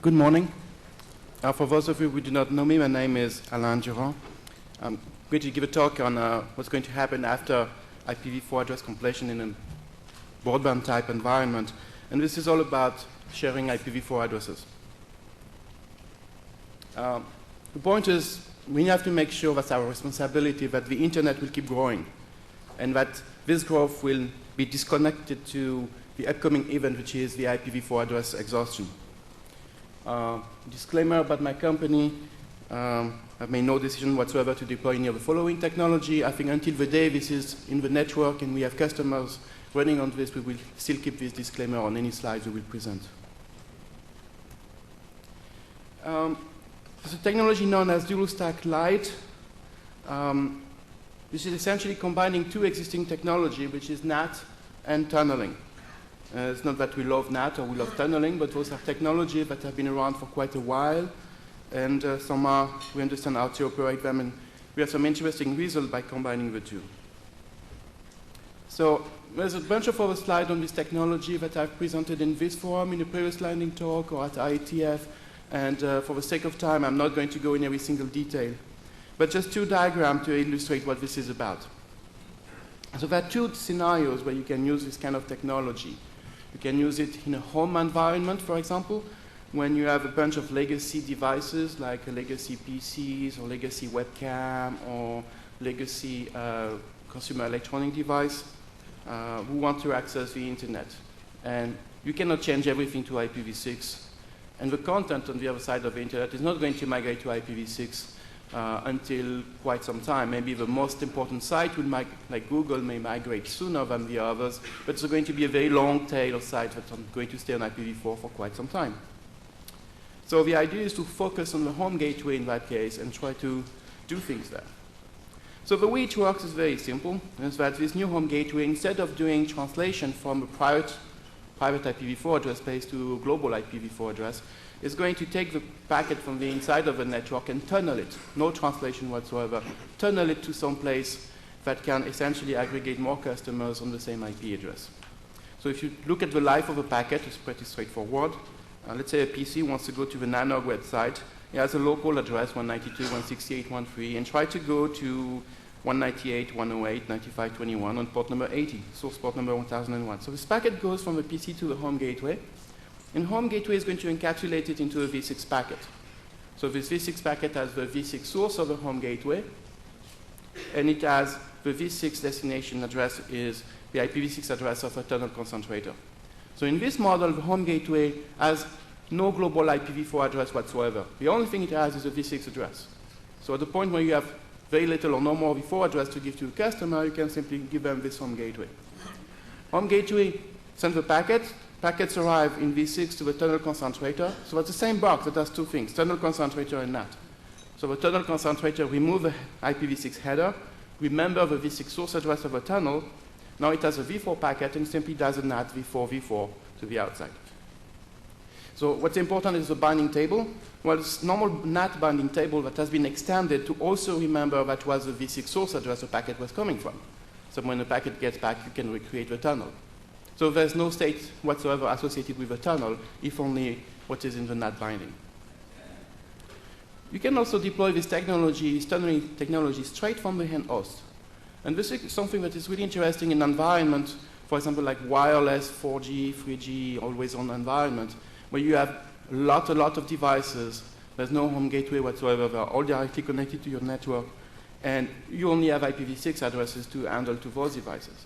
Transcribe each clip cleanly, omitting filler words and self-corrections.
Good morning. For those of you who do not know me, my name is Alain Durand. I'm going to give a talk on what's going to happen after IPv4 address completion in a broadband type environment. And this is all about sharing IPv4 addresses. The point is, we have to make sure that's our responsibility, that the internet will keep growing, and that this growth will be disconnected to the upcoming event, which is the IPv4 address exhaustion. Disclaimer about my company, I've made no decision whatsoever to deploy any of the following technology. I think until the day this is in the network and we have customers running on this, we will still keep this disclaimer on any slides we will present. There's a technology known as dual stack light. This is essentially combining two existing technology, which is NAT and tunneling. It's not that we love NAT or we love tunneling, but those are technologies that have been around for quite a while, and somehow we understand how to operate them, and we have some interesting results by combining the two. So there's a bunch of other slides on this technology that I've presented in this forum, in a previous landing talk, or at IETF, and for the sake of time, I'm not going to go in every single detail, but just two diagrams to illustrate what this is about. So there are two scenarios where you can use this kind of technology. You can use it in a home environment, for example, when you have a bunch of legacy devices like legacy PCs or legacy webcam or legacy consumer electronic device who want to access the internet. And you cannot change everything to IPv6. And the content on the other side of the internet is not going to migrate to IPv6 until quite some time. Maybe the most important site, like Google, may migrate sooner than the others, but it's going to be a very long tail of sites that are going to stay on IPv4 for quite some time. So the idea is to focus on the home gateway in that case and try to do things there. So the way it works is very simple, is that this new home gateway, instead of doing translation from a private IPv4 address space to a global IPv4 address, is going to take the packet from the inside of the network and tunnel it, no translation whatsoever, tunnel it to some place that can essentially aggregate more customers on the same IP address. So if you look at the life of a packet, it's pretty straightforward. Let's say a PC wants to go to the NANOG website. It has a local address, 192.168.1.3, and try to go to 198.108.95.21 on port number 80, source port number 1001. So this packet goes from the PC to the home gateway, and home gateway is going to encapsulate it into a v6 packet. So this v6 packet has the v6 source of the home gateway, and it has the v6 destination address is the IPv6 address of a tunnel concentrator. So in this model, the home gateway has no global IPv4 address whatsoever. The only thing it has is a v6 address. So at the point where you have very little or no more v4 address to give to a customer, you can simply give them this home gateway. Home gateway sends the packet. Packets arrive in v6 to the tunnel concentrator. So it's the same box that does two things, tunnel concentrator and NAT. So the tunnel concentrator removes the IPv6 header, remember the v6 source address of a tunnel. Now it has a v4 packet and simply does a NAT v4 to the outside. So what's important is the binding table. Well, it's normal NAT binding table that has been extended to also remember that was the v6 source address the packet was coming from. So when the packet gets back, you can recreate the tunnel. So there's no state whatsoever associated with the tunnel, if only what is in the NAT binding. You can also deploy this technology, tunneling technology, straight from the end host. And this is something that is really interesting in an environment, for example, like wireless, 4G, 3G, always-on environment, where you have a lot of devices. There's no home gateway whatsoever. They're all directly connected to your network. And you only have IPv6 addresses to handle to those devices.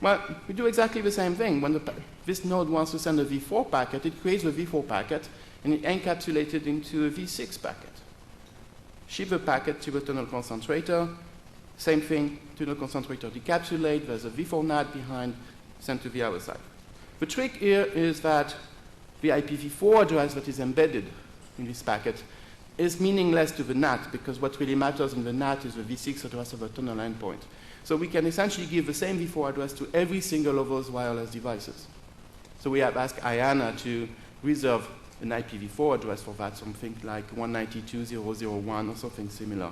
Well, we do exactly the same thing. When this node wants to send a v4 packet, it creates a v4 packet, and it encapsulates it into a v6 packet. Ship the packet to the tunnel concentrator. Same thing, tunnel concentrator decapsulate. There's a v4 NAT behind, sent to the other side. The trick here is that the IPv4 address that is embedded in this packet is meaningless to the NAT, because what really matters in the NAT is the v6 address of a tunnel endpoint. So we can essentially give the same v4 address to every single of those wireless devices. So we have asked IANA to reserve an IPv4 address for that, something like 192.0.0.1 or something similar.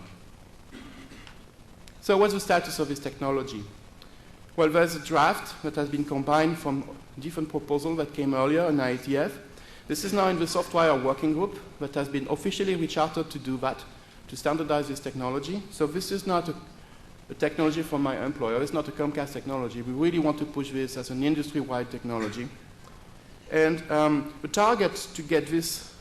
So what's the status of this technology? Well, there's a draft that has been combined from different proposals that came earlier in IETF. This is now in the software working group that has been officially rechartered to do that, to standardize this technology. So this is not a technology from my employer. It's not a Comcast technology. We really want to push this as an industry-wide technology. And the target to get this,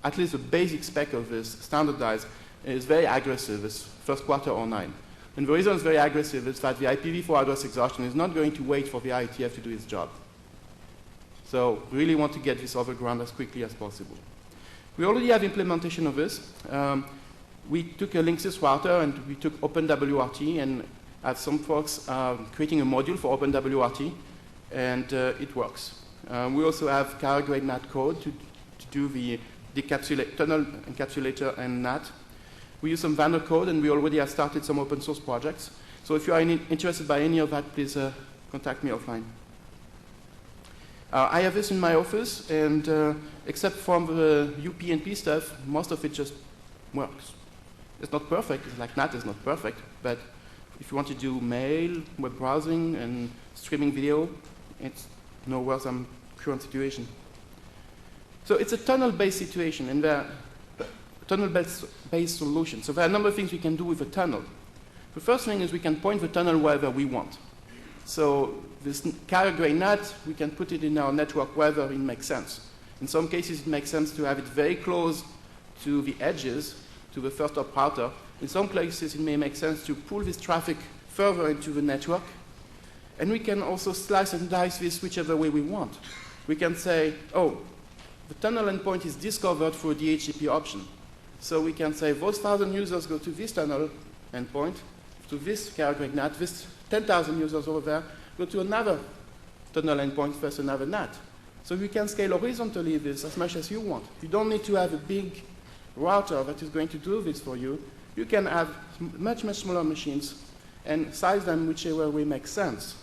at least the basic spec of this, standardized, is very aggressive. It's first quarter 2009. And the reason it's very aggressive is that the IPv4 address exhaustion is not going to wait for the IETF to do its job. So we really want to get this off the ground as quickly as possible. We already have implementation of this. We took a Linksys router and we took OpenWRT and have some folks creating a module for OpenWRT, and it works. We also have Karir grade NAT code to do the tunnel encapsulator and NAT. We use some vendor code, and we already have started some open source projects. So if you are interested by any of that, please contact me offline. I have this in my office, and except from the UPnP stuff, most of it just works. It's not perfect, it's like NAT is not perfect, but if you want to do mail, web browsing, and streaming video, it's no worse than current situation. So it's a tunnel-based situation, and there tunnel-based solution. So there are a number of things we can do with a tunnel. The first thing is we can point the tunnel wherever we want. So this Karir grade NAT, we can put it in our network wherever it makes sense. In some cases, it makes sense to have it very close to the edges, to the first hop router. In some places, it may make sense to pull this traffic further into the network. And we can also slice and dice this whichever way we want. We can say, oh, the tunnel endpoint is discovered through a DHCP option. So we can say those 1,000 users go to this tunnel endpoint, to this Karir grade NAT, this 10,000 users over there go to another tunnel endpoint first another NAT. So we can scale horizontally this as much as you want. You don't need to have a big router that is going to do this for you. You can have much, much smaller machines and size them whichever way makes sense.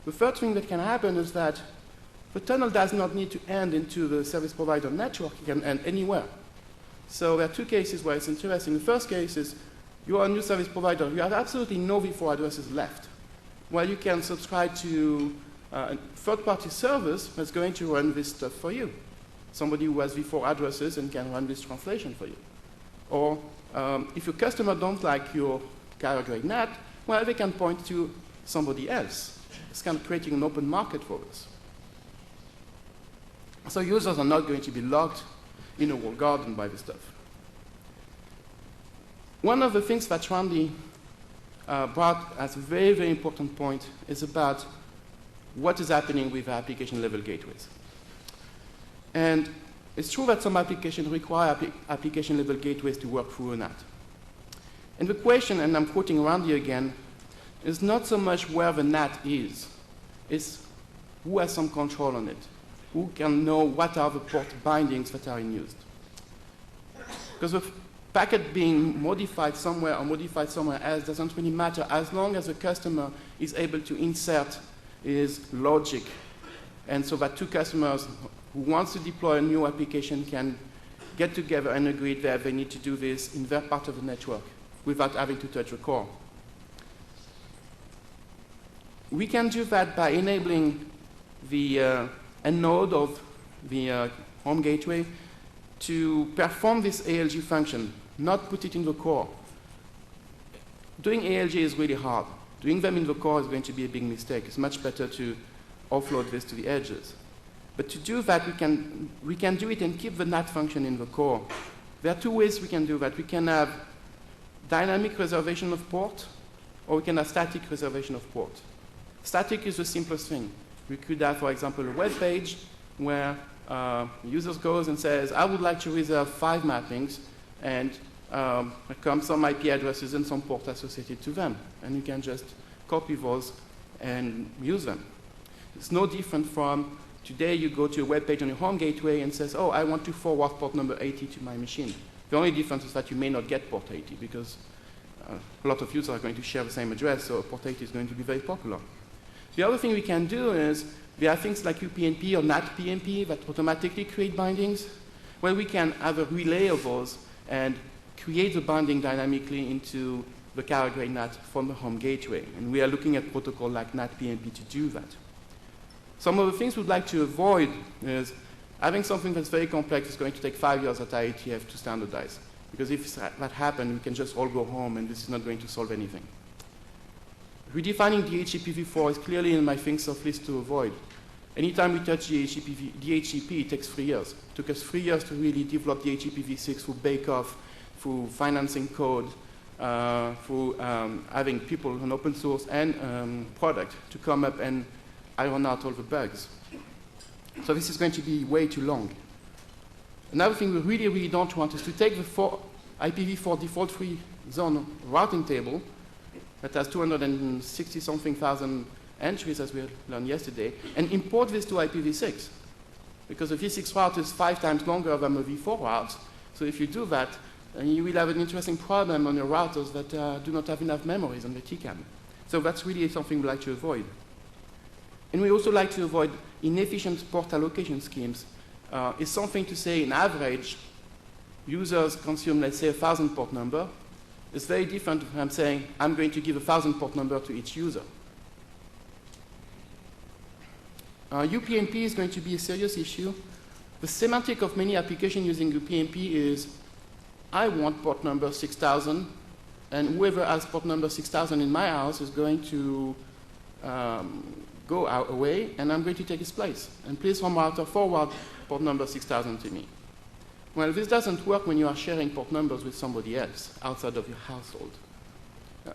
The third thing that can happen is that the tunnel does not need to end into the service provider network. It can end anywhere. So there are two cases where it's interesting. The first case is you are a new service provider. You have absolutely no v4 addresses left. Well, you can subscribe to a third-party service that's going to run this stuff for you. Somebody who has v4 addresses and can run this translation for you. Or if your customer don't like your Karir grade NAT, well, they can point to somebody else. It's kind of creating an open market for us. So users are not going to be locked in a walled garden by this stuff. One of the things that Randy brought as a very, very important point is about what is happening with application level gateways. And it's true that some applications require application level gateways to work through a NAT. And the question, and I'm quoting Randy again, is not so much where the NAT is, it's who has some control on it, who can know what are the port bindings that are in use. Because the packet being modified somewhere or modified somewhere else doesn't really matter as long as the customer is able to insert his logic, and so that two customers who wants to deploy a new application can get together and agree that they need to do this in their part of the network without having to touch the core. We can do that by enabling the a node of the home gateway to perform this ALG function, not put it in the core. Doing ALG is really hard. Doing them in the core is going to be a big mistake. It's much better to offload this to the edges. But to do that, we can do it and keep the NAT function in the core. There are two ways we can do that. We can have dynamic reservation of port, or we can have static reservation of port. Static is the simplest thing. We could have, for example, a web page where users goes and says, I would like to reserve 5 mappings, and there come some IP addresses and some port associated to them. And you can just copy those and use them. It's no different from today you go to a web page on your home gateway and says, oh, I want to forward port number 80 to my machine. The only difference is that you may not get port 80 because a lot of users are going to share the same address, so port 80 is going to be very popular. The other thing we can do is there are things like UPnP or NAT-PNP that automatically create bindings, where we can have a relay of those and create the binding dynamically into the Karir grade NAT from the home gateway. And we are looking at protocol like NAT-PNP to do that. Some of the things we'd like to avoid is Having something that's very complex is going to take 5 years at IETF to standardize. Because if that happens, we can just all go home, and this is not going to solve anything. Redefining DHCP-v4 is clearly in my things of list to avoid. Anytime we touch DHCP, it takes 3 years. It took us 3 years to really develop DHCP-v6 through bake-off, through financing code, through having people on open source and product to come up and iron out all the bugs. So this is going to be way too long. Another thing we really, really don't want is to take the IPv4 default free zone routing table that has 260-something thousand entries, as we learned yesterday, and import this to IPv6. Because the v6 route is 5 times longer than the v4 route. So if you do that, you will have an interesting problem on your routers that do not have enough memories on the TCAM. So that's really something we like to avoid. And we also like to avoid inefficient port allocation schemes. It's something to say, in average, users consume, let's say, 1,000 port number. It's very different from saying, I'm going to give 1,000 port number to each user. UPnP is going to be a serious issue. The semantic of many applications using UPnP is, I want port number 6,000, and whoever has port number 6,000 in my house is going to go away, and I'm going to take his place. And please, from router, forward port number 6,000 to me. Well, this doesn't work when you are sharing port numbers with somebody else outside of your household.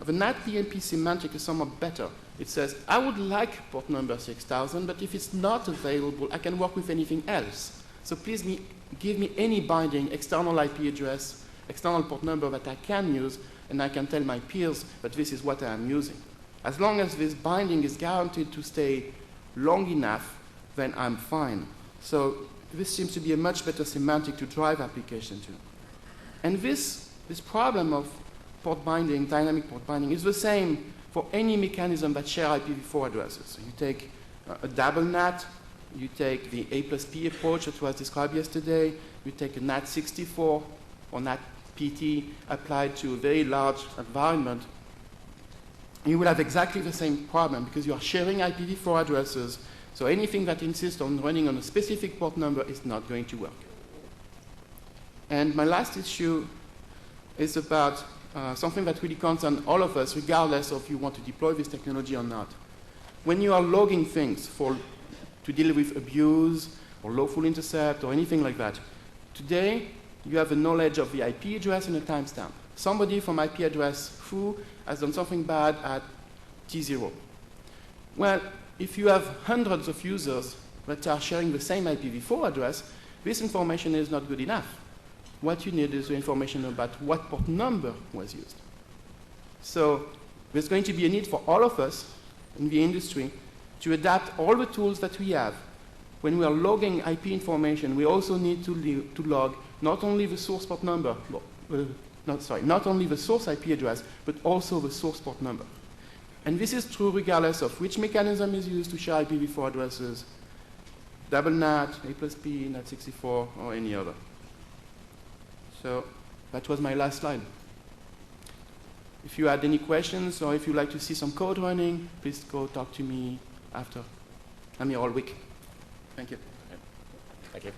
The NAT-PNP semantic is somewhat better. It says, I would like port number 6,000, but if it's not available, I can work with anything else. So please give me any binding external IP address, external port number that I can use, and I can tell my peers that this is what I am using. As long as this binding is guaranteed to stay long enough, then I'm fine. So this seems to be a much better semantic to drive application to. And this problem of port binding, dynamic port binding, is the same for any mechanism that share IPv4 addresses. So you take a double NAT, you take the A+P approach that was described yesterday, you take a NAT64 or NAT-PT applied to a very large environment, you will have exactly the same problem because you are sharing IPv4 addresses, so anything that insists on running on a specific port number is not going to work. And my last issue is about something that really concerns all of us, regardless of if you want to deploy this technology or not. When you are logging things to deal with abuse or lawful intercept or anything like that, today you have a knowledge of the IP address and a timestamp. Somebody from IP address foo has done something bad at T0. Well, if you have hundreds of users that are sharing the same IPv4 address, this information is not good enough. What you need is the information about what port number was used. So there's going to be a need for all of us in the industry to adapt all the tools that we have. When we are logging IP information, we also need to log not only the source port number, not only the source IP address, but also the source port number. And this is true regardless of which mechanism is used to share IPv4 addresses, double NAT, A+P, NAT64, or any other. So that was my last slide. If you had any questions or if you'd like to see some code running, please go talk to me after. I'm here all week. Thank you. Thank you.